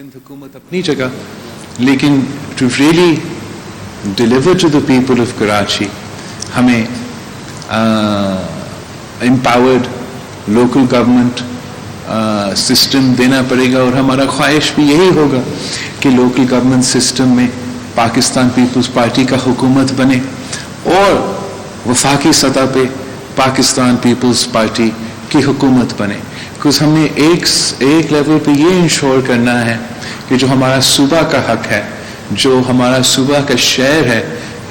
सिंध हुकूमत अपनी जगह, लेकिन to really deliver to the people of Karachi हमें एम्पावर्ड लोकल गवर्नमेंट सिस्टम देना पड़ेगा। और हमारा ख्वाहिश भी यही होगा कि लोकल गवर्नमेंट सिस्टम में पाकिस्तान पीपल्स पार्टी का हुकूमत बने और वफाकी सतह पे पाकिस्तान पीपल्स पार्टी की हुकूमत बने। बिकॉज हमने एक लेवल पे ये इंश्योर करना है कि जो हमारा सूबा का हक है, जो हमारा सूबा का शेयर है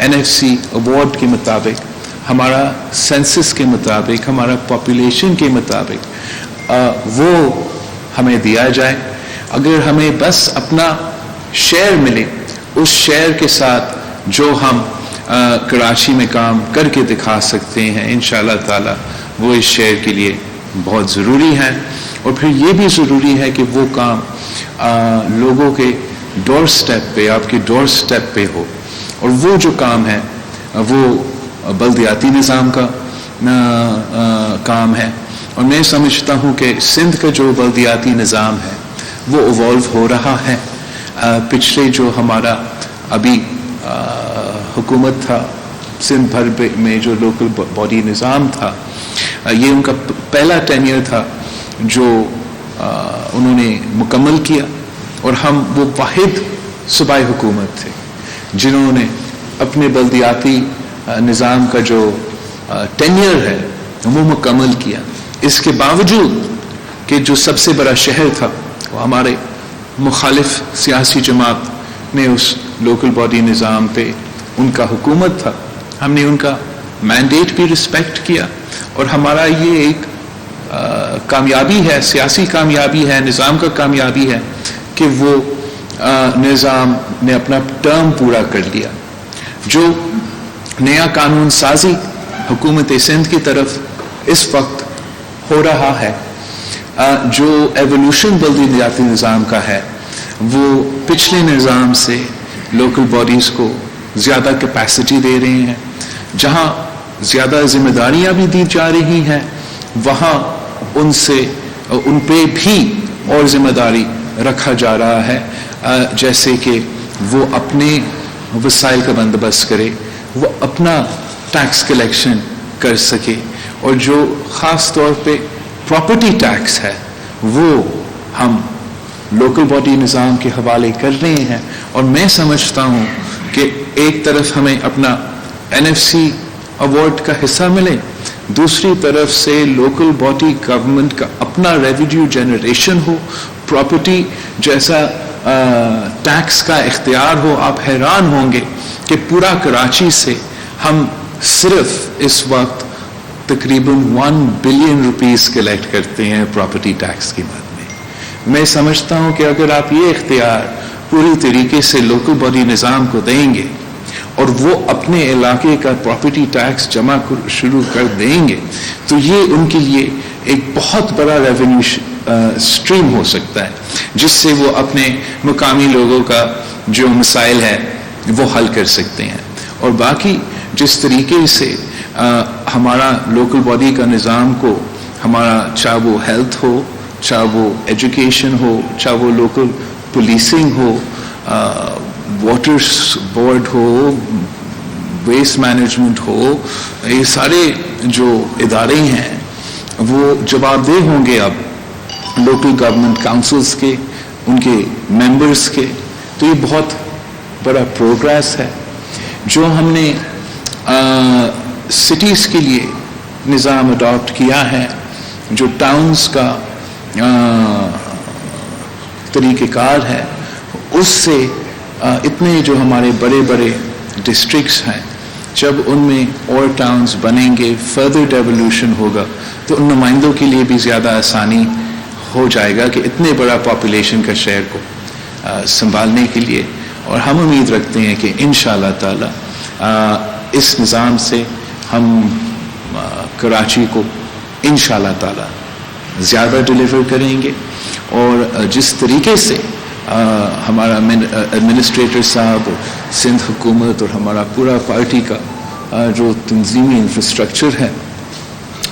NFC अवार्ड के मुताबिक, हमारा सेंसस के मुताबिक, हमारा पॉपुलेशन के मुताबिक वो हमें दिया जाए। अगर हमें बस अपना शेयर मिले, उस शेयर के साथ जो हम कराची में काम करके दिखा सकते हैं, इंशाअल्लाह ताला वो इस शेयर के लिए बहुत ज़रूरी है। और फिर ये भी ज़रूरी है कि वो काम लोगों के डोर स्टेप पे, आपके डोर स्टेप पे हो। और वो जो काम है वो बल्दियाती निज़ाम का काम है। और मैं समझता हूँ कि सिंध का जो बल्दियाती निज़ाम है वो इवॉल्व हो रहा है। पिछले जो हमारा अभी हुकूमत था सिंध भर में, जो लोकल बॉडी निज़ाम था, ये उनका पहला टेन्योर था जो उन्होंने मुकम्मल किया। और हम वो वाहिद सूबाई हुकूमत थे जिन्होंने अपने बल्दियाती निज़ाम का जो टेन्योर है वो मुकम्मल किया। इसके बावजूद कि जो सबसे बड़ा शहर था वो हमारे मुखालिफ सियासी जमात ने उस लोकल बॉडी निज़ाम पे उनका हुकूमत था, हमने उनका मैंडेट भी रिस्पेक्ट किया। और हमारा ये एक कामयाबी है, सियासी कामयाबी है, निज़ाम का कामयाबी है कि वो निज़ाम ने अपना टर्म पूरा कर लिया। जो नया कानून साजी हुकूमत सिंध की तरफ इस वक्त हो रहा है, जो एवोल्यूशन बल्दियाती निज़ाम का है, वो पिछले निज़ाम से लोकल बॉडीज़ को ज़्यादा कैपेसिटी दे रहे हैं। जहाँ ज़्यादा जिम्मेदारियाँ भी दी जा रही हैं, वहाँ उन पे भी और जिम्मेदारी रखा जा रहा है, जैसे कि वो अपने वसाइल का बंदोबस्त करे, वो अपना टैक्स कलेक्शन कर सके। और जो ख़ास तौर पे प्रॉपर्टी टैक्स है वो हम लोकल बॉडी निज़ाम के हवाले कर रहे हैं। और मैं समझता हूँ कि एक तरफ हमें अपना NFC अवार्ड का हिस्सा मिले, दूसरी तरफ से लोकल बॉडी गवर्नमेंट का अपना रेवेन्यू जनरेशन हो, प्रॉपर्टी जैसा टैक्स का इख्तियार हो। आप हैरान होंगे कि पूरा कराची से हम सिर्फ इस वक्त तकरीबन 1 बिलियन रुपीस कलेक्ट करते हैं प्रॉपर्टी टैक्स की मद में। मैं समझता हूँ कि अगर आप ये इख्तियार पूरी तरीके से लोकल बॉडी निज़ाम को देंगे और वो अपने इलाके का प्रॉपर्टी टैक्स जमा शुरू कर देंगे, तो ये उनके लिए एक बहुत बड़ा रेवेन्यू स्ट्रीम हो सकता है, जिससे वो अपने मुकामी लोगों का जो मसाइल है वो हल कर सकते हैं। और बाकी जिस तरीके से हमारा लोकल बॉडी का निज़ाम को, हमारा चाहे वो हेल्थ हो, चाहे वो एजुकेशन हो, चाहे वो लोकल पुलिसिंग हो, वाटर बोर्ड हो, वेस्ट मैनेजमेंट हो, ये सारे जो इदारे हैं वो जवाबदेह होंगे अब लोकल गवर्नमेंट काउंसिल्स के, उनके मेंबर्स के। तो ये बहुत बड़ा प्रोग्रेस है। जो हमने सिटीज़ के लिए निज़ाम अडॉप्ट किया है, जो टाउन्स का तरीक़ेकार है, उससे इतने जो हमारे बड़े बड़े डिस्ट्रिक्ट्स हैं, जब उनमें और टाउन्स बनेंगे, फर्दर डेवोल्यूशन होगा, तो उन नुमाइंदों के लिए भी ज़्यादा आसानी हो जाएगा कि इतने बड़ा पॉपुलेशन का शहर को संभालने के लिए। और हम उम्मीद रखते हैं कि इंशाअल्लाह ताला इस निज़ाम से हम कराची को इंशाअल्लाह ताला ज़्यादा डिलीवर करेंगे। और जिस तरीके से हमारा एडमिनिस्ट्रेटर साहब, सिंध हुकूमत और हमारा पूरा पार्टी का जो तंजीमी इंफ्रास्ट्रक्चर है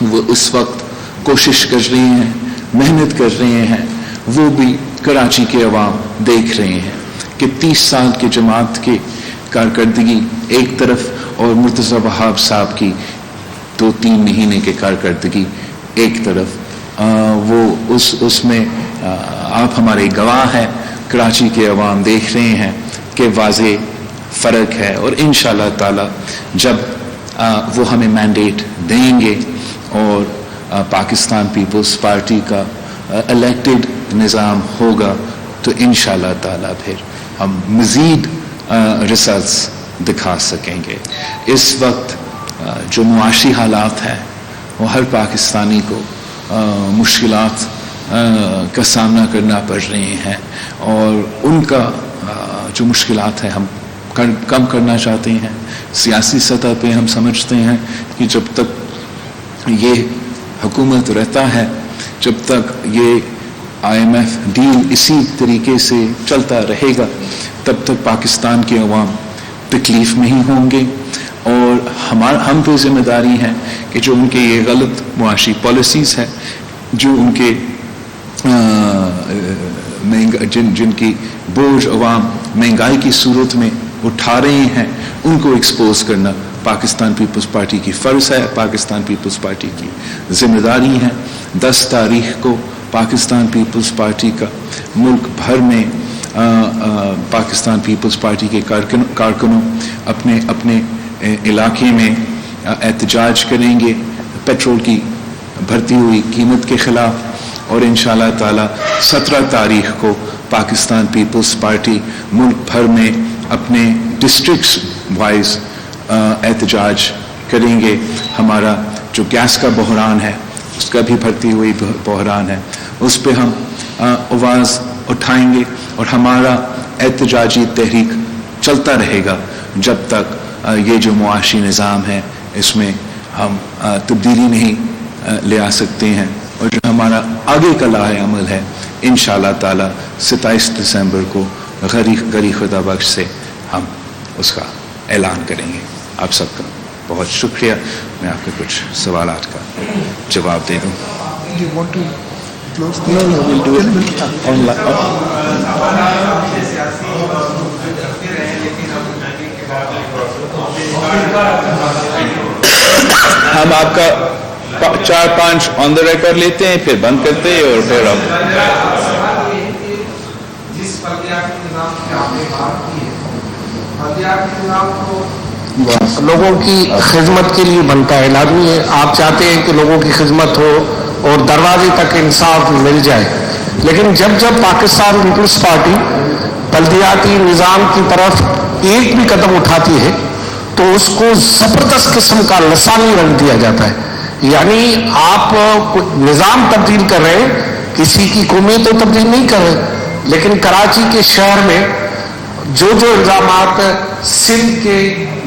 वो इस वक्त कोशिश कर रही हैं, मेहनत कर रहे हैं, वो भी कराची के अवाम देख रहे हैं कि 30 साल की जमात की कारकर्दगी एक तरफ और मुर्तज़ा वहाब साहब की 2-3 महीने की कारकर्दगी एक तरफ, वो उसमें आप हमारे गवाह हैं, कराची के अवाम देख रहे हैं कि वाज़े फ़र्क है। और इंशाअल्लाह ताला जब वो हमें मैंडेट देंगे और पाकिस्तान पीपल्स पार्टी का इलेक्टेड निज़ाम होगा तो इंशाअल्लाह ताला फिर हम मज़ीद रिजल्ट्स दिखा सकेंगे। इस वक्त जो मुआशी हालात हैं वो हर पाकिस्तानी को मुश्किलात का सामना करना पड़ रहे हैं और उनका जो मुश्किलात हैं हम कम करना चाहते हैं। सियासी सतह पे हम समझते हैं कि जब तक ये हुकूमत रहता है, जब तक ये IMF डील इसी तरीके से चलता रहेगा, तब तक पाकिस्तान के अवाम तकलीफ़ में ही होंगे। और हम पे जिम्मेदारी है कि जो उनके ये गलत मुआशी पॉलिसीज़ है, जो उनके जिनकी बोझ अवाम महंगाई की सूरत में उठा रहे हैं, उनको एक्सपोज करना पाकिस्तान पीपल्स पार्टी की फ़र्ज़ है, पाकिस्तान पीपल्स पार्टी की जिम्मेदारी है। 10 तारीख को पाकिस्तान पीपल्स पार्टी का मुल्क भर में पाकिस्तान पीपल्स पार्टी के कारकुनों अपने अपने इलाके में एहतजाज करेंगे पेट्रोल की बढ़ती हुई कीमत के ख़िलाफ़। और इंशाअल्लाह ताला 17 तारीख को पाकिस्तान पीपल्स पार्टी मुल्क भर में अपने डिस्ट्रिक्ट्स वाइज एहतजाज करेंगे। हमारा जो गैस का बहरान है, उसका भी बढ़ती हुई बहरान है, उस पर हम आवाज़ उठाएंगे और हमारा एहतजाजी तहरीक चलता रहेगा जब तक ये जो मुआशी निज़ाम है इसमें हम तब्दीली नहीं ले आ सकते हैं। और जो हमारा आगे का लाहे अमल है, इंशाअल्लाह ताला 27 दिसंबर को गरी खुदा बख्श से हम उसका ऐलान करेंगे। आप सबका बहुत शुक्रिया। मैं आपके कुछ सवालात का जवाब दे दूँ। हम आपका 4-5 ऑन द रिकॉर्ड लेते हैं, फिर बंद करते हैं और फिर हम लोगों की खिदमत के लिए बनता है, लाजमी है। आप चाहते हैं कि लोगों की खिदमत हो और दरवाजे तक इंसाफ मिल जाए, लेकिन जब जब पाकिस्तान पीपल्स पार्टी बल्दियाती निज़ाम की तरफ एक भी कदम उठाती है तो उसको ज़बरदस्त किस्म का लसानी रंग दिया जाता है। यानी आप निज़ाम तब्दील कर रहे हैं, किसी की कौमें तो तब्दील नहीं कर रहे, लेकिन कराची के शहर में जो जो इल्ज़ामात सिंध के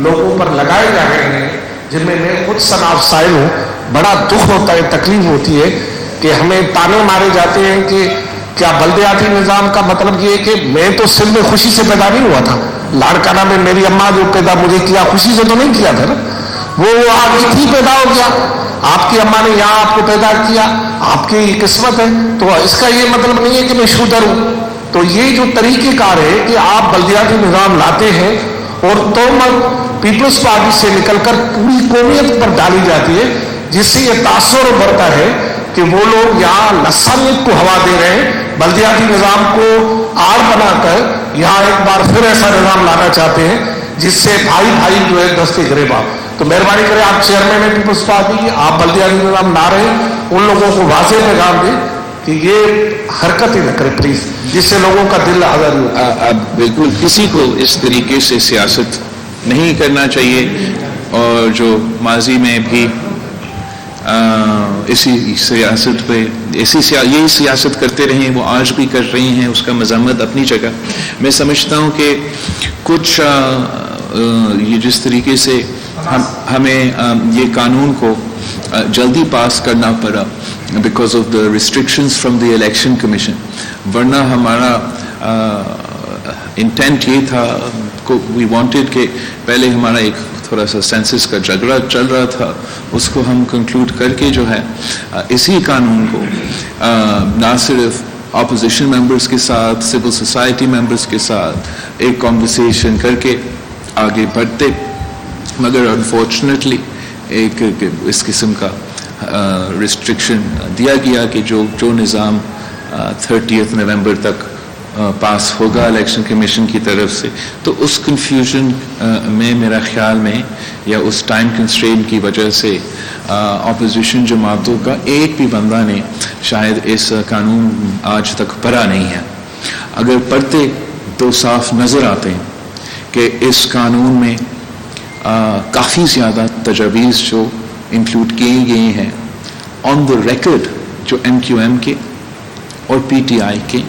लोगों पर लगाए जा रहे हैं, जिनमें मैं खुद सनाफ साइल हूँ, बड़ा दुख होता है, तकलीफ होती है कि हमें ताने मारे जाते हैं कि क्या बल्दियाती निज़ाम का मतलब ये है कि मैं तो सिंध में खुशी से पैदा नहीं हुआ था, लाड़काना में मेरी अम्मा जो पैदा मुझे किया खुशी से तो नहीं किया था ना, वो आगे थी पैदा हो गया, आपकी अम्मा ने यहाँ आपको पैदा किया, आपकी किस्मत है। तो इसका ये मतलब नहीं है कि मैं शूदर हूँ। तो ये जो तरीक़ेकार है कि आप बल्दियाती निज़ाम लाते हैं और तोहमत पीपल्स पार्टी से निकलकर पूरी कौमियत पर डाली जाती है, जिससे ये तासुर बढ़ता है कि वो लोग यहाँ लसानियत को हवा दे रहे हैं, बल्दियाती निज़ाम को आड़ बनाकर यहाँ एक बार फिर ऐसा निज़ाम लाना चाहते हैं जिससे भाई भाई जो है दस्ते गिरेबा। तो मेहरबानी करें, आप चेयरमैन है पीपल्स पार्टी की, आप बल्दियाती निज़ाम ला रहे हैं, उन लोगों को वाज़ेह पैगाम दें कि ये हरकत ही न करे प्लीज, जिससे लोगों का दिल आज़ाद हो। बिल्कुल किसी को इस तरीके से सियासत नहीं करना चाहिए, और जो माजी में भी इसी सियासत पे यही सियासत करते रहे हैं, वो आज भी कर रही हैं, उसका मज़म्मत अपनी जगह। मैं समझता हूँ कि कुछ ये जिस तरीके से हमें ये कानून को जल्दी पास करना पड़ा because of the restrictions from the election commission, वरना हमारा इंटेंट ये था, वी वांटेड कि पहले हमारा एक थोड़ा सा सेंसस का झगड़ा चल रहा था, उसको हम कंक्लूड करके जो है इसी कानून को ना सिर्फ اپوزیشن ممبرس کے ساتھ, سول سوسائٹی ممبرس کے ساتھ ایک کانورسیشن کر کے آگے بڑھتے, مگر انفارچونیٹلی ایک اس قسم کا ریسٹرکشن دیا گیا کہ جو نظام 30 نومبر تک پاس ہوگا الیکشن کمیشن کی طرف سے, تو اس کنفیوژن میں میرا خیال میں یا اس ٹائم کنسٹرین کی وجہ سے اپوزیشن جماعتوں کا ایک بھی بندہ نے شاید اس قانون آج تک پڑھا نہیں ہے. اگر پڑھتے تو صاف نظر آتے کہ اس قانون میں کافی زیادہ تجاویز جو انکلوڈ کیے گئے ہیں آن دا ریکارڈ, جو MQM کے اور PTI کے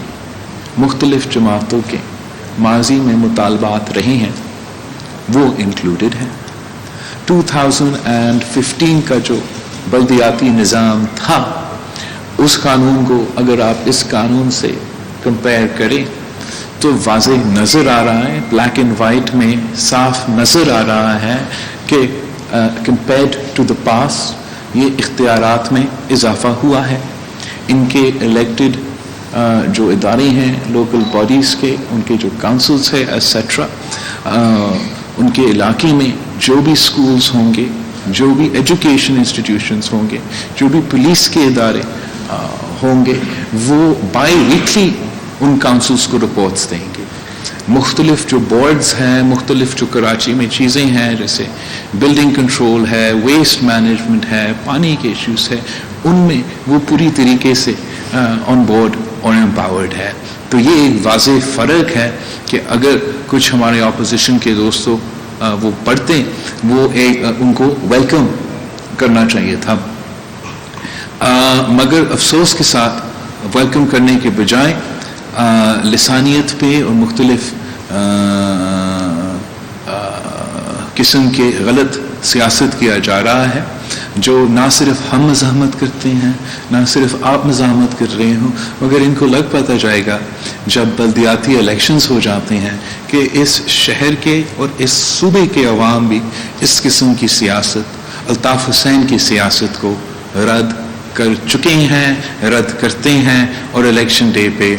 مختلف جماعتوں کے ماضی میں مطالبات رہے ہیں وہ انکلوڈڈ ہیں. 2015 کا جو بلدیاتی نظام تھا اس قانون کو اگر آپ اس قانون سے کمپیئر کریں تو واضح نظر آ رہا ہے, بلیک اینڈ وائٹ میں صاف نظر آ رہا ہے کہ کمپیئرڈ ٹو دا پاس یہ اختیارات میں اضافہ ہوا ہے. ان کے الیکٹڈ جو ادارے ہیں لوکل باڈیز کے, ان کے جو کاؤنسلز ہیں ایٹسٹرا, ان کے علاقے میں جو بھی سکولز ہوں گے, جو بھی ایجوکیشن انسٹیٹیوشنز ہوں گے, جو بھی پولیس کے ادارے ہوں گے, وہ بائی ویکلی ان کاؤنسلز کو رپورٹس دیں گے. مختلف جو بورڈز ہیں, مختلف جو کراچی میں چیزیں ہیں جیسے بلڈنگ کنٹرول ہے, ویسٹ مینجمنٹ ہے, پانی کے ایشوز ہے, ان میں وہ پوری طریقے سے آن بورڈ اور امپاورڈ ہے. تو یہ ایک واضح فرق ہے کہ اگر کچھ ہمارے اپوزیشن کے دوستوں وہ پڑھتے, وہ ان کو ویلکم کرنا چاہیے تھا, مگر افسوس کے ساتھ ویلکم کرنے کے بجائے لسانیت پہ اور مختلف قسم کے غلط سیاست کیا جا رہا ہے, جو نہ صرف ہم مزاحمت کرتے ہیں, نہ صرف آپ مزاحمت کر رہے ہوں, مگر ان کو لگ پاتا جائے گا جب بلدیاتی الیکشنز ہو جاتے ہیں کہ اس شہر کے اور اس صوبے کے عوام بھی اس قسم کی سیاست, الطاف حسین کی سیاست کو رد کر چکے ہیں, رد کرتے ہیں اور الیکشن ڈے پہ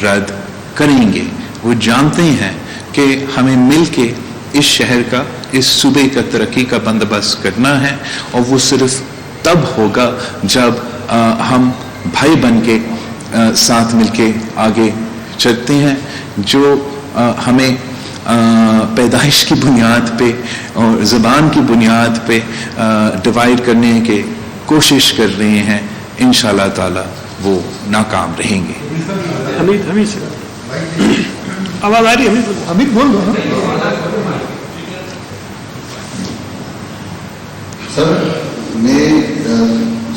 رد کریں گے. وہ جانتے ہیں کہ ہمیں مل کے اس شہر کا, اس صوبے کا ترقی کا بندوبست کرنا ہے, اور وہ صرف تب ہوگا جب ہم بھائی بن کے ساتھ مل کے آگے چلتے ہیں. جو ہمیں پیدائش کی بنیاد پہ اور زبان کی بنیاد پہ ڈیوائیڈ کرنے کی کوشش کر رہے ہیں, انشاءاللہ تعالی وہ ناکام رہیں گے. حمید آواز آ رہی ہے؟ حمید بول دو. سر میں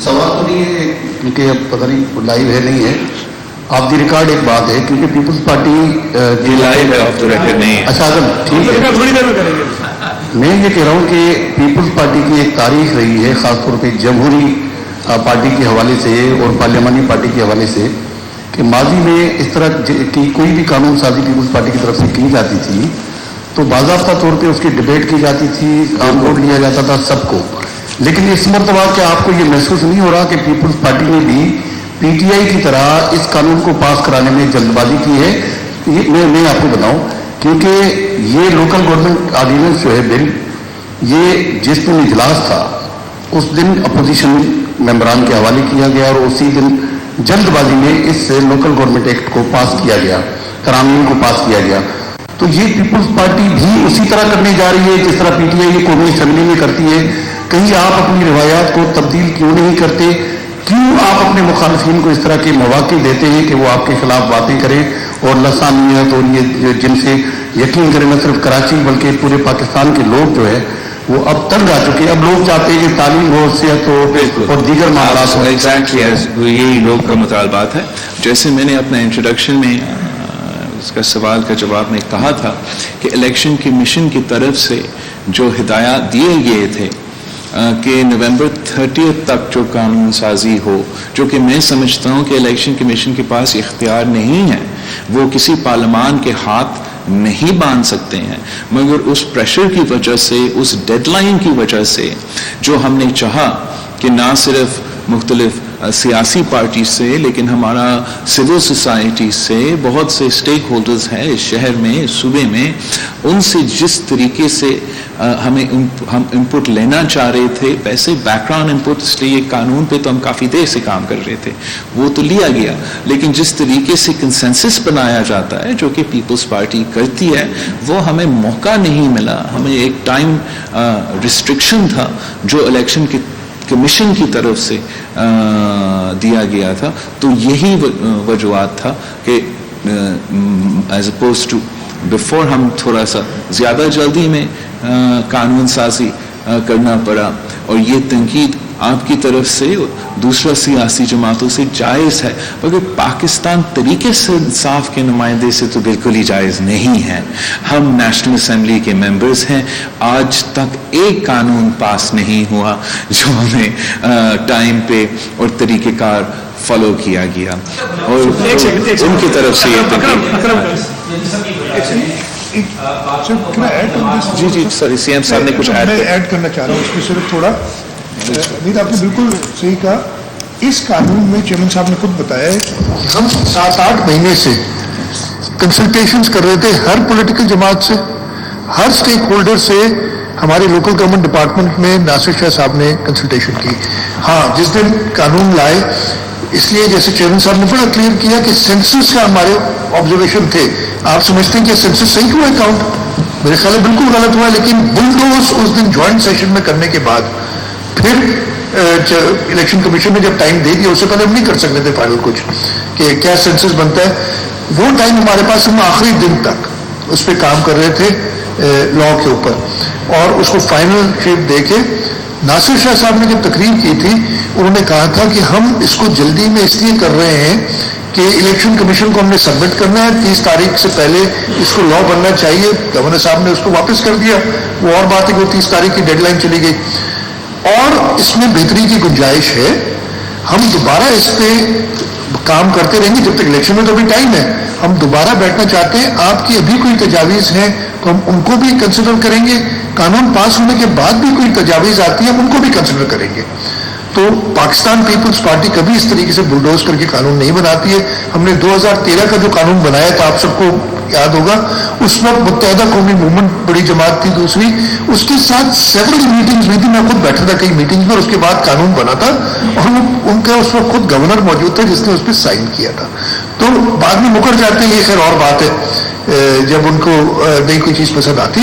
سوال تو نہیں ہے کیونکہ اب پتہ نہیں لائیو ہے نہیں ہے, آپ دی ریکارڈ ایک بات ہے کیونکہ پیپلز پارٹی لائیو ہے, آپ تو ریکارڈ نہیں ہے. اچھا سر ٹھیک ہے, تھوڑی دیر میں کریں گے. میں یہ کہہ رہا ہوں کہ پیپلز پارٹی کی ایک تاریخ رہی ہے خاص طور پہ جمہوری پارٹی کے حوالے سے اور پارلیمانی پارٹی کے حوالے سے کہ ماضی میں اس طرح کی کوئی بھی قانون سازی پیپلز پارٹی کی طرف سے کی جاتی تھی تو باضابطہ طور پہ اس کی ڈبیٹ کی جاتی تھی, آن بورڈ لیا جاتا تھا سب کو. لیکن اس مرتبہ کیا آپ کو یہ محسوس نہیں ہو رہا کہ پیپلز پارٹی نے بھی PTI کی طرح اس قانون کو پاس کرانے میں جلد بازی کی ہے؟ میں آپ کو بتاؤں, کیونکہ یہ لوکل گورنمنٹ آرڈیننس جو ہے بل, یہ جس دن اجلاس تھا اس دن اپوزیشن ممبران کے حوالے کیا گیا اور اسی دن جلد بازی میں اس لوکل گورنمنٹ ایکٹ کو پاس کیا گیا, ترامیم کو پاس کیا گیا. تو یہ پیپلز پارٹی بھی اسی طرح کرنے جا رہی ہے جس طرح PTI یہ قومی اسمبلی میں کرتی ہے. کہیں آپ اپنی روایات کو تبدیل کیوں نہیں کرتے؟ کیوں آپ اپنے مخالفین کو اس طرح کے مواقع دیتے ہیں کہ وہ آپ کے خلاف باتیں کریں اور لسانیت اور یہ جن سے یقین کریں نہ صرف کراچی بلکہ پورے پاکستان کے لوگ جو ہے وہ اب تنگ آ چکے ہیں. اب لوگ چاہتے ہیں کہ تعلیم ہو, صحت ہو اور دیگر معاملات ہو. یہی لوگ کا مطالبات ہے. جیسے میں نے اپنا انٹروڈکشن میں اس کا سوال کا جواب میں کہا تھا کہ الیکشن کمیشن کی طرف سے جو ہدایات دیے گئے تھے کہ نومبر 30 تک جو قانون سازی ہو, جو کہ میں سمجھتا ہوں کہ الیکشن کمیشن کے پاس اختیار نہیں ہے, وہ کسی پارلیمان کے ہاتھ نہیں باندھ سکتے ہیں, مگر اس پریشر کی وجہ سے, اس ڈیڈ لائن کی وجہ سے جو ہم نے چاہا کہ نہ صرف مختلف सियासी पार्टी से, लेकिन हमारा सिविल सोसाइटी से बहुत से स्टेक होल्डर्स हैं इस शहर में, इस सूबे में, उनसे जिस तरीके से हम इनपुट लेना चाह रहे थे, वैसे बैकग्राउंड इनपुट, इसलिए कानून पे तो हम काफ़ी देर से काम कर रहे थे, वो तो लिया गया, लेकिन जिस तरीके से कंसेंसस बनाया जाता है जो कि पीपल्स पार्टी करती है, वो हमें मौका नहीं मिला. हमें एक टाइम रिस्ट्रिक्शन था जो इलेक्शन के कमीशन की तरफ से दिया गया था. तो यही वजूहात था कि एज अपोज टू बिफोर हम थोड़ा सा ज़्यादा जल्दी में कानून साजी करना पड़ा. और ये तनकीद आपकी तरफ से, दूसरा सियासी जमातों से जायज़ है, मगर पाकिस्तान तरीके से इंसाफ के नुमाइंदे से तो बिल्कुल ही जायज़ नहीं है. हम नेशनल असम्बली के मेंबर्स हैं, आज तक एक कानून पास नहीं हुआ जो हमें टाइम पे और तरीक़ेकार फॉलो किया गया. और उनकी तरफ से ये जी सॉरी सीएम साहब ने कुछ ऐड करना चाह रहा हूँ उसमें सिर्फ थोड़ा. नहीं, आपने बिल्कुल सही कहा. इस कानून में चेयरमैन साहब ने खुद बताया है कि हम 7-8 महीने से कंसल्टेशंस कर रहे थे हर पॉलिटिकल जमात से, हर स्टेक होल्डर से. हमारे लोकल गवर्नमेंट डिपार्टमेंट में नासिर शाह साहब ने कंसल्टेशन की. हाँ, जिस दिन कानून लाए, इसलिए जैसे चेयरमैन साहब ने बड़ा क्लियर किया कि सेंसस का हमारे ऑब्जर्वेशन थे. आप समझते हैं कि सेंसस सही हुआ काउंट? मेरे ख्याल में बिल्कुल गलत हुआ. लेकिन बुलडोज उस दिन ज्वाइंट सेशन में करने के बाद फिर इलेक्शन कमीशन ने जब टाइम दे दिया, उससे पहले हम नहीं कर सकते थे फाइनल कुछ कि क्या सेंसस बनता है. वो टाइम हमारे पास, हम आखिरी दिन तक उस पर काम कर रहे थे लॉ के ऊपर, और उसको फाइनल शेप दे के नासिर शाह साहब ने जब तकरीर की थी, उन्होंने कहा था कि हम इसको जल्दी में इसलिए कर रहे हैं कि इलेक्शन कमीशन को हमने सबमिट करना है, 30 तारीख से पहले इसको लॉ बनना चाहिए. गवर्नर साहब ने उसको वापस कर दिया. वो और बात है कि 30 तारीख की डेडलाइन चली गई, और इसमें बेहतरी की गुंजाइश है. हम दोबारा इस पे काम करते रहेंगे जब तक इलेक्शन में, तो अभी टाइम है. हम दोबारा बैठना चाहते हैं. आपकी अभी कोई तजावीज़ हैं तो हम उनको भी कंसिडर करेंगे. कानून पास होने के बाद भी कोई तजावीज़ आती है, हम उनको भी कंसिडर करेंगे. तो पाकिस्तान पीपल्स पार्टी कभी इस तरीके से बुलडोज करके कानून नहीं बनाती है. हमने 2013 का जो कानून बनाया था, आप सबको याद होगा, उस वक्त मुत्तहिदा कौमी मूवमेंट बड़ी जमात थी दूसरी, उसके साथ सेवरल मीटिंग्स हुई थी. मैं खुद बैठा था कई मीटिंग्स में, उसके बाद कानून बना था, और उनका उस वक्त खुद गवर्नर मौजूद था जिसने उस पर साइन किया था. तो बाद में मुकर जाते हैं, ये खैर और बात है. जब उनको नई कोई चीज़ पसंद आती,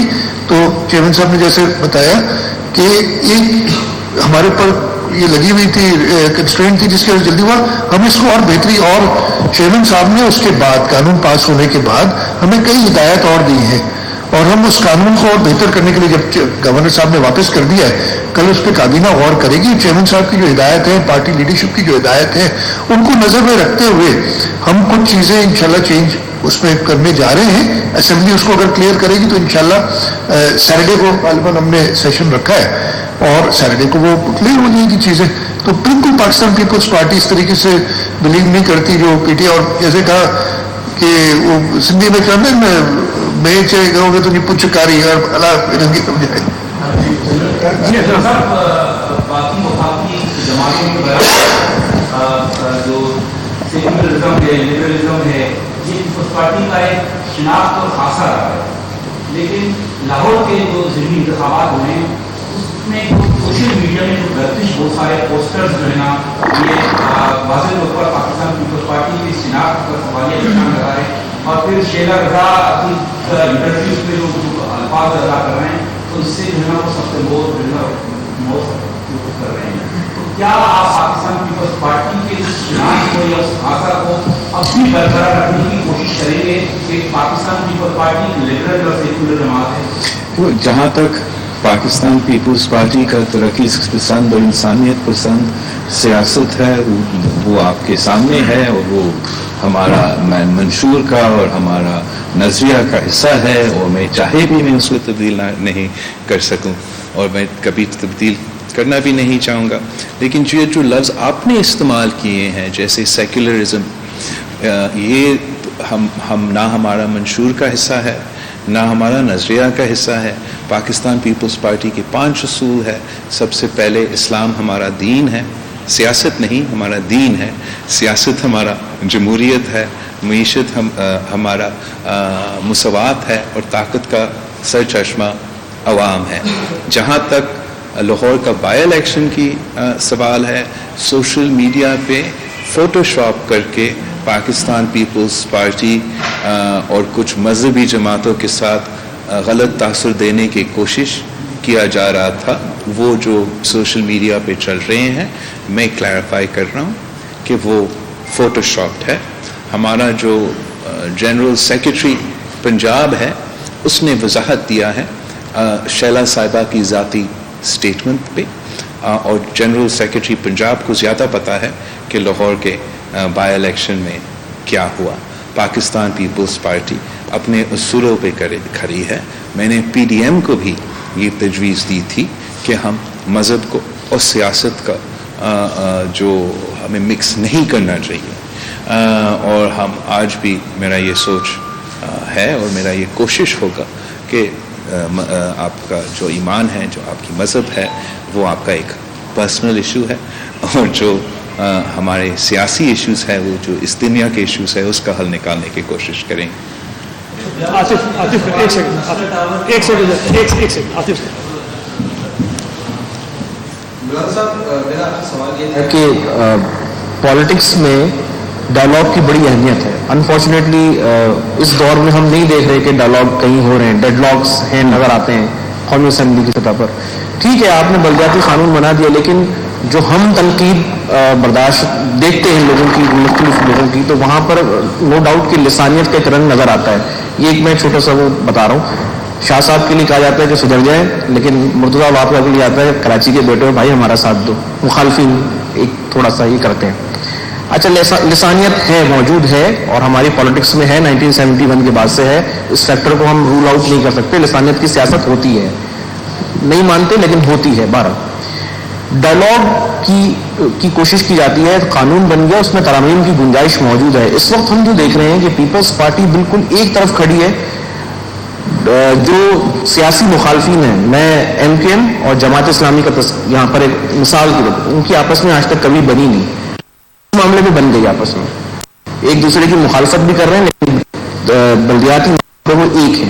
तो चेयरमैन साहब ने जैसे बताया कि एक हमारे ऊपर ये लगी हुई थी, कंस्ट्रेंट थी, जिसकी वजह जल्दी हुआ. हम इसको और बेहतरी, और चेयरमैन साहब ने उसके बाद कानून पास होने के बाद हमें कई हिदायत और दी हैं, और हम उस कानून को और बेहतर करने के लिए, जब गवर्नर साहब ने वापस कर दिया है, कल उस पर काबीना गौर करेगी. चेयरमैन साहब की जो हिदायत है, पार्टी लीडरशिप की जो हिदायत है, उनको नज़र में रखते हुए हम कुछ चीज़ें इंशाल्लाह चेंज उसमें करने जा रहे हैं. असेंबली उसको अगर क्लियर करेगी तो इंशाल्लाह सैटरडे को गालिबन हमने सेशन रखा है, और सैटरडे को वो क्लियर हो जाएगी चीज़ें. तो बिल्कुल पाकिस्तान पीपल्स पार्टी इस तरीके से बिलीव नहीं करती जो पीटी, और जैसे कहा कि वो सिंधी में कहते हैं, मैं चाहे कहोगे तो नहीं पुछ कारी और अला रंगी समझाए. जो सेक्युलरिज्म है, लिबरलिज्म है, ये पीपल्स पार्टी का एक शिनाख्त और खासा रहा है. लेकिन लाहौर के जो ज़िमनी इंतखाबात हुए, उसमें सोशल मीडिया में जो गर्दिश, बहुत सारे पोस्टर्स जो है ना, ये वाज़ेह तौर पर पाकिस्तान पीपल्स पार्टी की शिनाख्त पर सवालिया निशान लगा है. और फिर शेला रजा अपनी इंटरव्यूज में जो अल्फाज अदा कर रहे हैं, तो इससे जो है ना वो सबसे बहुत कर रहे हैं. तो क्या आप पाकिस्तान पीपल्स पार्टी के इस शिनाख्त को या उस भाषा को अब भी बरकरार रखने की कोशिश करेंगे कि पाकिस्तान पीपल्स पार्टी लिबरल और सेक्युलर जमात है? जहाँ तक पाकिस्तान पीपल्स पार्टी का तरक्की पसंद और इंसानियत पसंद सियासत है, वो आपके सामने है, और वो हमारा मंशूर का और हमारा नज़रिया का हिस्सा है, और मैं चाहे भी मैं उसको तब्दील नहीं कर सकूं, और मैं कभी तब्दील करना भी नहीं चाहूँगा. लेकिन जो लफ्ज़ आपने इस्तेमाल किए हैं, जैसे सेक्युलरिज्म, ये हम ना हमारा मंशूर का हिस्सा है, ना हमारा नज़रिया का हिस्सा है. पाकिस्तान पीपल्स पार्टी के 5 असूल है. सबसे पहले इस्लाम हमारा दीन है, سیاست نہیں ہمارا دین ہے، سیاست ہمارا جمہوریت ہے، معیشت ہمارا مساوات ہے، اور طاقت کا سر چشمہ عوام ہے. جہاں تک لاہور کا بائی الیکشن کی سوال ہے، سوشل میڈیا پہ فوٹو شاپ کر کے پاکستان پیپلز پارٹی اور کچھ مذہبی جماعتوں کے ساتھ غلط تاثر دینے کی کوشش کیا جا رہا تھا، وہ جو سوشل میڈیا پہ چل رہے ہیں، میں کلیریفائی کر رہا ہوں کہ وہ فوٹو شاپڈ ہے. ہمارا جو جنرل سیکرٹری پنجاب ہے اس نے وضاحت دیا ہے شیلا صاحبہ کی ذاتی اسٹیٹمنٹ پہ، اور جنرل سیکرٹری پنجاب کو زیادہ پتہ ہے کہ لاہور کے بائی الیکشن میں کیا ہوا. پاکستان پیپلز پارٹی اپنے اصولوں پہ کھڑی ہے. میں نے پی ڈی ایم کو بھی یہ تجویز دی تھی کہ ہم مذہب کو اور سیاست کا جو ہمیں مکس نہیں کرنا چاہیے، اور ہم آج بھی میرا یہ سوچ ہے اور میرا یہ کوشش ہوگا کہ آپ کا جو ایمان ہے، جو آپ کی مذہب ہے، وہ آپ کا ایک پرسنل ایشو ہے، اور جو ہمارے سیاسی ایشوز ہے، وہ جو اس دنیا کے ایشوز ہے، اس کا حل نکالنے کی کوشش کریں. کہ پالیٹکس میں ڈائلاگ کی بڑی اہمیت ہے. انفارچونیٹلی اس دور میں ہم نہیں دیکھ رہے کہ ڈائلاگ کہیں ہو رہے ہیں، ڈیڈ لاکس ہیں نظر آتے ہیں قومی اسمبلی کی سطح پر. ٹھیک ہے آپ نے بلدیاتی قانون بنا دیا، لیکن جو ہم تنقید برداشت دیکھتے ہیں لوگوں کی، مختلف لوگوں کی، تو وہاں پر نو ڈاؤٹ کہ لسانیت کا ایک رنگ نظر آتا ہے. یہ ایک میں چھوٹا سا وہ بتا رہا ہوں. شاہ صاحب کے لیے کہا جاتا ہے کہ سدھر جائیں، لیکن مرتضیٰ واقعہ کے لیے آتا ہے کراچی کے بیٹے بھائی ہمارا ساتھ دو. مخالفین ایک تھوڑا سا یہ کرتے ہیں. اچھا لسانیت ہے، موجود ہے، اور ہماری پالیٹکس میں ہے، 1971 کے بعد سے ہے. اس فیکٹر کو ہم رول آؤٹ نہیں کر سکتے. لسانیت کی سیاست ہوتی ہے، نہیں مانتے لیکن ہوتی ہے. 12 ڈائلاگ کی کوشش کی جاتی ہے. قانون بن گیا، اس میں ترامیم کی گنجائش موجود ہے. اس وقت ہم جو دیکھ رہے ہیں کہ پیپلز پارٹی بالکل ایک طرف کھڑی ہے. جو سیاسی مخالفین ہیں، میں ایم کیو ایم اور جماعت اسلامی کا یہاں پر ایک مثال کی طرف، ان کی آپس میں آج تک کبھی بنی نہیں. اس معاملے میں بن گئی آپس میں، ایک دوسرے کی مخالفت بھی کر رہے ہیں، لیکن بلدیاتی وہ ایک ہے.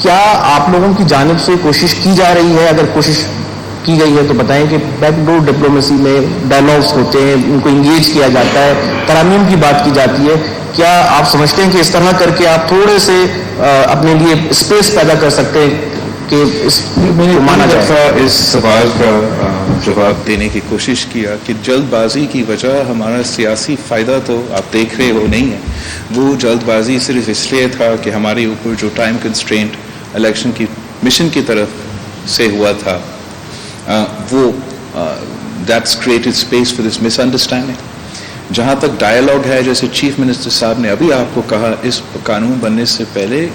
کیا آپ لوگوں کی جانب سے کوشش کی جا رہی ہے؟ اگر کوشش کی گئی ہے تو بتائیں کہ بیک ڈور ڈپلومیسی میں ڈائلاگس ہوتے ہیں، ان کو انگیج کیا جاتا ہے، ترامیم کی بات کی جاتی ہے. کیا آپ سمجھتے ہیں کہ اس طرح کر کے آپ تھوڑے سے اپنے لیے اسپیس پیدا کر سکتے ہیں کہ اس مانا جائے؟ اس سوال کا جواب دینے کی کوشش کیا کہ جلد بازی کی وجہ ہمارا سیاسی فائدہ تو آپ دیکھ رہے ہو نہیں ہے. وہ جلد بازی صرف اس لیے تھا کہ ہمارے اوپر جو ٹائم کنسٹرینٹ الیکشن کی مشن کی طرف سے ہوا تھا، وہ that's created space for this miss understanding. جہاں تک ڈائلاگ ہے، جیسے چیف منسٹر صاحب نے ابھی آپ کو کہا، اس قانون بننے سے پہلے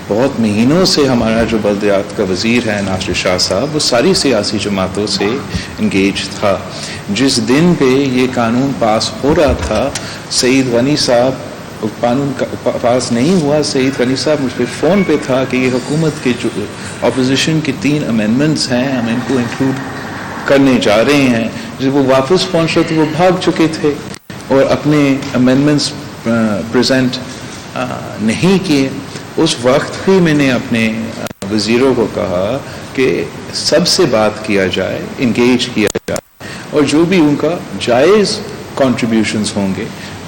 بہت مہینوں سے ہمارا جو بلدیات کا وزیر ہے ناصر شاہ صاحب، وہ ساری سیاسی جماعتوں سے انگیج تھا. جس دن پہ یہ قانون پاس ہو رہا تھا، سعید غنی صاحب قانون پاس نہیں ہوا. سعید غنی صاحب مجھ پہ فون پہ تھا کہ یہ حکومت کے جو اپوزیشن کے 3 امینڈمنٹس ہیں، ہم ان کو انکلوڈ کرنے جا رہے ہیں. جب وہ واپس پہنچ رہے تھے وہ بھاگ چکے تھے اور اپنے امینڈمنٹس پریزنٹ نہیں کیے. اس وقت بھی میں نے اپنے وزیروں کو کہا کہ سب سے بات کیا جائے، انگیج کیا جائے، اور جو بھی ان کا جائز کنٹریبیوشنز ہوں گے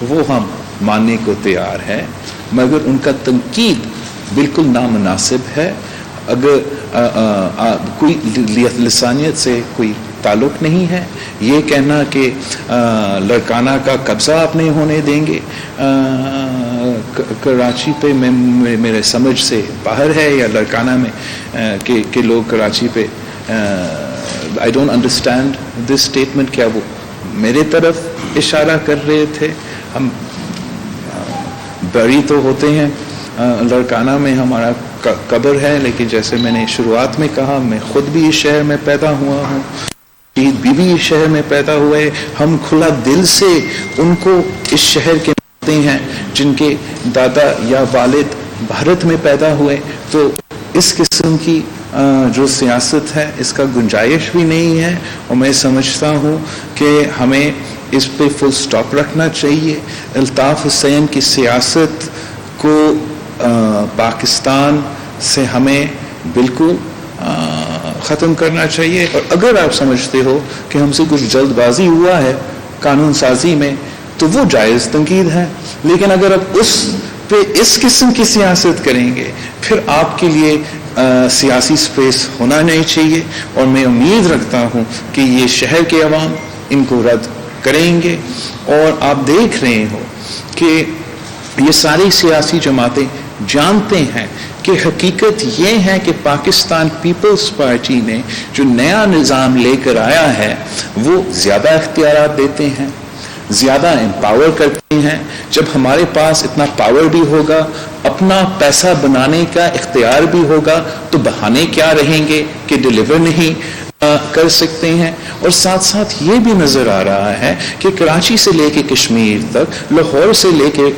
وہ ہم ماننے کو تیار ہیں، مگر ان کا تنقید بالکل نامناسب ہے. اگر کوئی لسانیت سے کوئی تعلق نہیں ہے. یہ کہنا کہ لڑکانہ کا قبضہ آپ نہیں ہونے دیں گے کراچی پہ، میرے سمجھ سے باہر ہے، یا لڑکانہ میں کہ لوگ کراچی پہ I don't understand this statement. کیا وہ میرے طرف اشارہ کر رہے تھے؟ ہم بری تو ہوتے ہیں، لڑکانہ میں ہمارا قبر ہے، لیکن جیسے میں نے شروعات میں کہا، میں خود بھی اس شہر میں پیدا ہوا ہوں، بیوی اس شہر میں پیدا ہوئے. ہم کھلا دل سے ان کو اس شہر کے مانتے ہیں جن کے دادا یا والد بھارت میں پیدا ہوئے. تو اس قسم کی جو سیاست ہے اس کا گنجائش بھی نہیں ہے، اور میں سمجھتا ہوں کہ ہمیں اس پہ فل سٹاپ رکھنا چاہیے. الطاف حسین کی سیاست کو پاکستان سے ہمیں بالکل ختم کرنا چاہیے. اور اگر آپ سمجھتے ہو کہ ہم سے کچھ جلد بازی ہوا ہے قانون سازی میں تو وہ جائز تنقید ہے، لیکن اگر آپ اس پہ اس قسم کی سیاست کریں گے پھر آپ کے لیے سیاسی سپیس ہونا نہیں چاہیے. اور میں امید رکھتا ہوں کہ یہ شہر کے عوام ان کو رد کریں گے. اور آپ دیکھ رہے ہو کہ یہ ساری سیاسی جماعتیں جانتے ہیں کہ حقیقت یہ ہے کہ پاکستان پیپلز پارٹی نے جو نیا نظام لے کر آیا ہے وہ زیادہ اختیارات دیتے ہیں، زیادہ امپاور کرتے ہیں. جب ہمارے پاس اتنا پاور بھی ہوگا، اپنا پیسہ بنانے کا اختیار بھی ہوگا، تو بہانے کیا رہیں گے کہ ڈیلیور نہیں کر سکتے ہیں. اور ساتھ ساتھ یہ بھی نظر آ رہا ہے کہ کراچی سے لے کے کشمیر تک، لاہور سے لے کے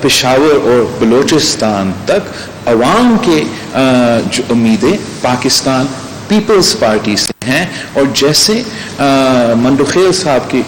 پشاور اور بلوچستان تک عوام کے جو امیدیں پاکستان پیپلز پارٹی سے ہیں. اور جیسے منڈوخیل صاحب کی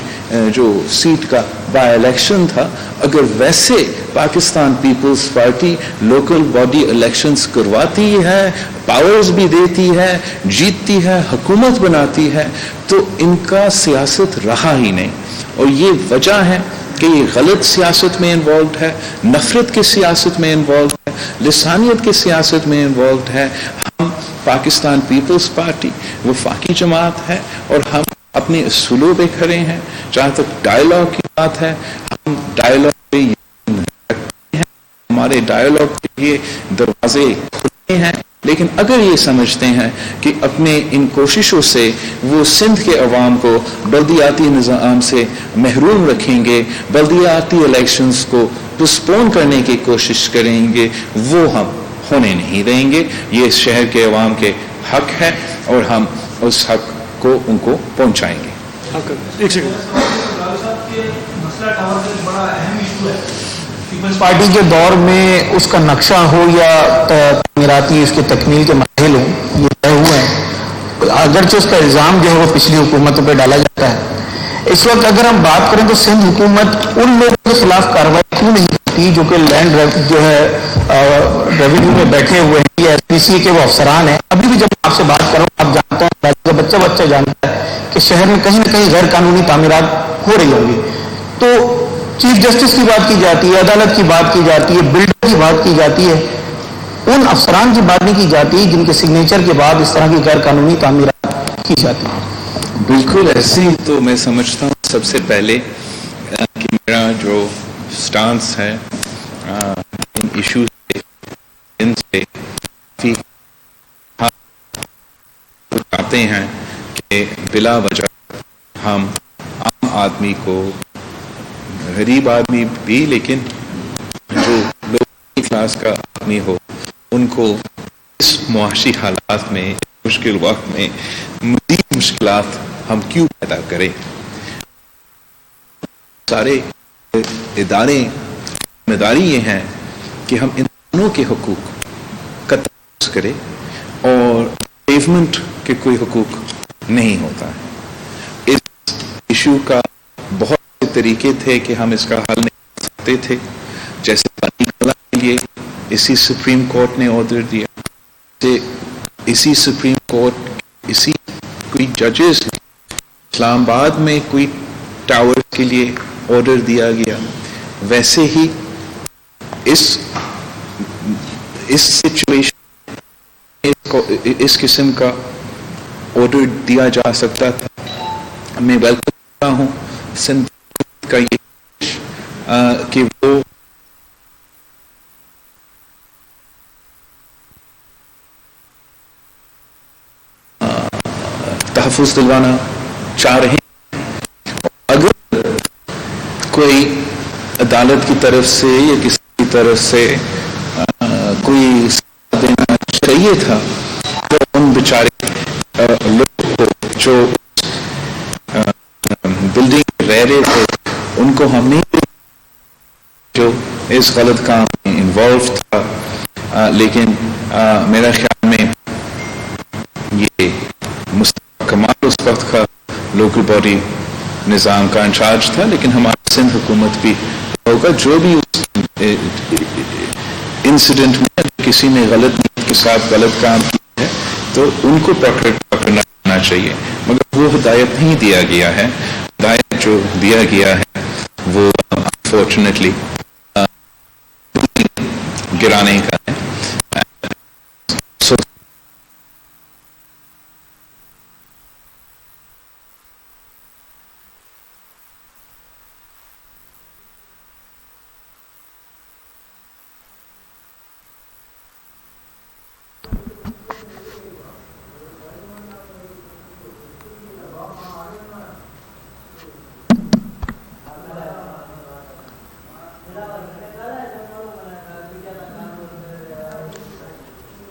جو سیٹ کا بائی الیکشن تھا، اگر ویسے Pakistan Peoples Party local body elections کرواتی ہے، پاورز بھی دیتی ہے، جیتتی ہے، حکومت بناتی ہے، تو ان کا سیاست رہا ہی نہیں. اور یہ وجہ ہے کہ یہ غلط سیاست میں انوالوڈ ہے، نفرت کی سیاست میں انوالوڈ ہے، لسانیت کی سیاست میں انوالوڈ ہے. ہم پاکستان پیپلز پارٹی وفاقی جماعت ہے اور ہم اپنے اصولوں پہ کھڑے ہیں. جہاں تک ڈائیلاگ کی بات ہے، ہم ڈائیلاگ پہ یقین رکھتے ہیں، ہمارے ڈائیلاگ کے لیے دروازے کھلے ہیں. لیکن اگر یہ سمجھتے ہیں کہ اپنے ان کوششوں سے وہ سندھ کے عوام کو بلدیاتی نظام سے محروم رکھیں گے، بلدیاتی الیکشنز کو پوسپون کرنے کی کوشش کریں گے، وہ ہم ہونے نہیں دیں گے. یہ اس شہر کے عوام کے حق ہے اور ہم اس حق کو ان کو پہنچائیں گے. ایک سیکنڈ. پیپلز پارٹی کے دور میں اس کا نقشہ ہو یا تعمیراتی اس کے تکمیل کے مراحل ہوں، یہ طے ہوئے ہیں. اگرچہ اس کا الزام جو ہے وہ پچھلی حکومتوں پہ ڈالا جاتا ہے. اس وقت اگر ہم بات کریں تو سندھ حکومت ان لوگوں کے خلاف کارروائی کیوں نہیں کرتی جو کہ لینڈ جو ہے ریونیو میں بیٹھے ہوئے ہیں یا ایس پی سی کے وہ افسران ہیں. ابھی بھی جب آپ سے بات کروں آپ جانتے ہیں، بچہ جانتا ہے کہ شہر میں کہیں نہ کہیں غیر قانونی تعمیرات ہو رہی ہوں گی. تو چیف جسٹس کی بات کی جاتی ہے، عدالت کی بات کی جاتی ہے، بلڈر کی بات کی جاتی ہے، ان افسران کی بات نہیں کی جاتی جن کے سگنیچر کے بعد اس طرح کی غیر قانونی تعمیرات کی جاتی ہیں. بالکل ایسے ہی تو میں سمجھتا ہوں سب سے پہلے کہ میرا جو سٹانس ہے ان ایشوز سے چاہتے ہیں کہ بلا وجہ ہم عام آدمی کو، غریب آدمی بھی لیکن جو لوگ کلاس کا آدمی ہو، ان کو اس معاشی حالات میں، مشکل وقت میں مزید مشکلات ہم کیوں پیدا کریں. سارے ادارے ذمہ داری یہ ہے کہ ہم انسانوں کے حقوق کا تحفظ کریں اور پیومنٹ کے کوئی حقوق نہیں ہوتا ہے. اس ایشو کا بہت سے طریقے تھے کہ ہم اس کا حل نہیں کر سکتے تھے. جیسے پانی کلا کے لیے اسی سپریم کورٹ نے آرڈر دیا، اسی سپریم کورٹ اسی کوئی ججز اسلام آباد میں کوئی ٹاور کے لیے آرڈر دیا گیا، ویسے ہی اس سچویشن اس قسم کا آرڈر دیا جا سکتا تھا. میں ویلکم کرتا ہوں سندھ کا یہ کہ وہ تحفظ دلوانا چاہ رہے ہیں. اگر کوئی عدالت کی طرف سے یا کسی کی طرف سے کوئی دینا چاہیے تھا تو ان بیچارے لوگوں کو جو بلڈنگ رہ رہے تھے ان کو ہم نہیں، جو اس غلط کام میں انوالو تھا. لیکن میرا خیال میں उस वक्त का लोकल बॉडी निज़ाम का इंचार्ज था, लेकिन हमारी सिंध हुकूमत भी होगा। जो भी उस इंसिडेंट में किसी ने गलत नीयत के साथ गलत काम किया है तो उनको पकड़ना चाहिए, मगर वो हिदायत नहीं दिया गया है। हिदायत जो दिया गया है वो अनफॉर्चुनेटली गिराने का है।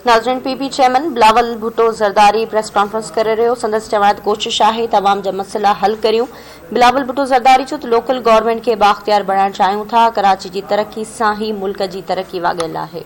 नाज़रीन, PP chairman Bilawal Bhutto Zardari press conference करे रहियो। संदसि चवण कोशिश आहे तमाम जा मसइला हल करियूं। बिलावल भुट्टो ज़रदारी चयो त लोकल गवर्नमेंट खे बाख्तियार बणाइण चाहियूं था। कराची जी तरक्की सां ही मुल्क जी तरक्की वाॻियल आहे।